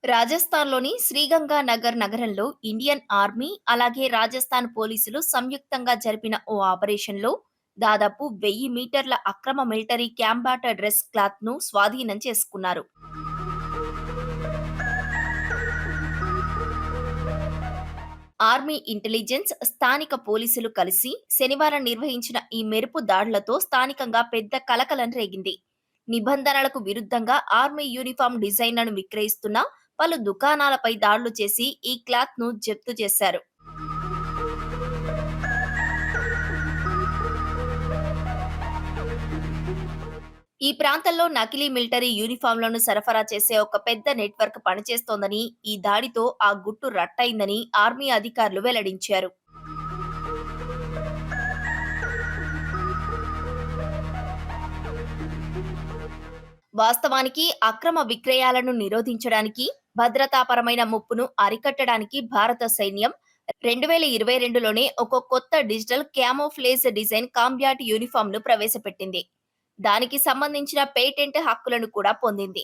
రాజస్థాన్‌లోని శ్రీగంగా నగర్ నగరంలో Indian army, అలాగే రాజస్థాన్ పోలీసులు సంయుక్తంగా జరిపిన ఓ ఆపరేషన్‌లో దాదాపు 1000 మీటర్ల అక్రమ మిలిటరీ క్యాంబాటా డ్రెస్ క్లాత్‌ను స్వాధీనం చేసుకున్నారు. ఆర్మీ ఇంటెలిజెన్స్, స్థానిక పోలీసులు కలిసి శనివారం నిర్వహించిన ఈ మెరుపు దాడులతో స్థానికంగా పెద్ద కలకలం రేగింది. నిబంధనలకు విరుద్ధంగా ఆర్మీ యూనిఫామ్ డిజైన్లను విక్రయిస్తున్న పలు దుకాణాలపై దాడులు చేసి ఈ క్లాత్‌ను జప్తు చేశారు. ఈ ప్రాంతంలో నకిలీ మిలిటరీ యూనిఫామ్లను సరఫరా చేసే ఒక పెద్ద నెట్వర్క్ పనిచేస్తోందని, ఈ దాడితో ఆ గుట్టు రట్టయిందని ఆర్మీ అధికారులు వెల్లడించారు. వాస్తవానికి అక్రమ విక్రయాలను నిరోధించడానికి, భద్రతాపరమైన ముప్పును అరికట్టడానికి భారత సైన్యం 2022లోనే ఒక కొత్త డిజిటల్ క్యామోఫ్లేజ్ డిజైన్ కాంబ్యాట్ యూనిఫామ్‌ను ప్రవేశపెట్టింది. దానికి సంబంధించిన పేటెంట్ హక్కులను కూడా పొందింది.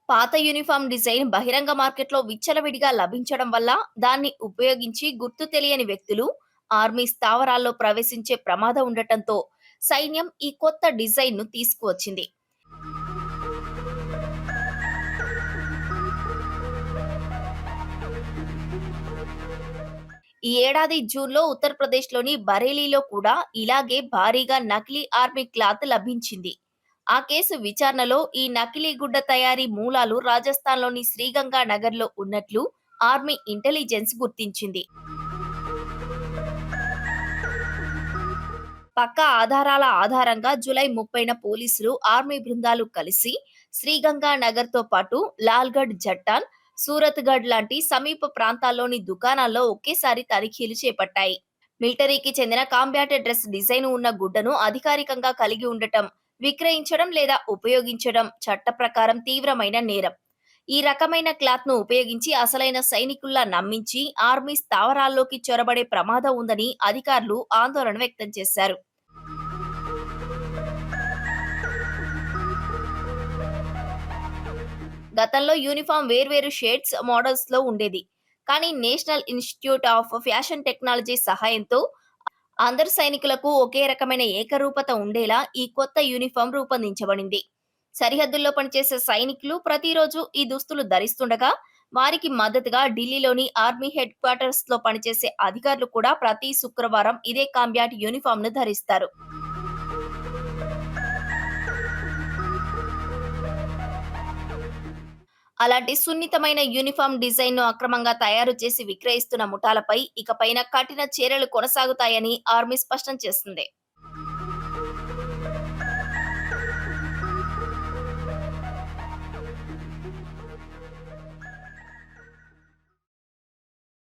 పాత యూనిఫామ్ డిజైన్ బహిరంగ మార్కెట్లో విచ్చలవిడిగా లభించడం వల్ల దాన్ని ఉపయోగించి గుర్తు తెలియని వ్యక్తులు ఆర్మీ స్థావరాల్లో ప్రవేశించే ప్రమాదం ఉండటంతో సైన్యం ఈ కొత్త డిజైన్‌ను తీసుకువచ్చింది. ఈ ఏడాది జూన్‌లో ఉత్తరప్రదేశ్‌లోని బరేలీలో కూడా ఇలాగే భారీగా నకిలీ ఆర్మీ క్లాత్ లభించింది. ఆ కేసు విచారణలో ఈ నకిలీ గుడ్డ తయారీ మూలాలు రాజస్థాన్‌లోని శ్రీగంగా నగర్‌లో ఉన్నట్లు ఆర్మీ ఇంటెలిజెన్స్ గుర్తించింది. పక్కా ఆధారాల ఆధారంగా జూలై 30న పోలీసులు, ఆర్మీ బృందాలు కలిసి శ్రీగంగా నగర్‌తో పాటు లాల్‌గఢ్, జట్టాన్, సూరత్‌గఢ్ లాంటి సమీప ప్రాంతాల్లోని దుకాణాల్లో ఒకేసారి తనిఖీలు చేపట్టాయి. మిలిటరీకి చెందిన కాంబాట్ డ్రెస్ డిజైన్ ఉన్న గుడ్డను అధికారికంగా కలిగి ఉండటం, విక్రయించడం లేదా ఉపయోగించడం చట్ట ప్రకారం తీవ్రమైన నేరం. ఈ రకమైన క్లాత్‌ను ఉపయోగించి అసలైన సైనికుల్లా నమ్మించి ఆర్మీ స్థావరాల్లోకి చొరబడే ప్రమాదం ఉందని అధికారులు ఆందోళన వ్యక్తం చేశారు. గతంలో యూనిఫామ్ వేర్వేరు షేడ్స్, మోడల్స్‌లో ఉండేది. కానీ national institute of fashion technology సహాయంతో అందరు సైనికులకు ఒకే రకమైన ఏకరూపత ఉండేలా ఈ కొత్త యూనిఫామ్ రూపొందించబడింది. సరిహద్దుల్లో పనిచేసే సైనికులు ప్రతిరోజు ఈ దుస్తులు ధరిస్తుండగా, వారికి మద్దతుగా ఢిల్లీలోని ఆర్మీ హెడ్ క్వార్టర్స్‌లో పనిచేసే అధికారులు కూడా ప్రతి శుక్రవారం ఇదే కాంబ్యాట్ యూనిఫామ్‌ను ధరిస్తారు. అలాంటి సున్నితమైన యూనిఫామ్ డిజైన్‌ను అక్రమంగా తయారు చేసి విక్రయిస్తున్న ముఠాలపై ఇకపైన కఠిన చర్యలు కొనసాగుతాయని ఆర్మీ స్పష్టం చేస్తుంది.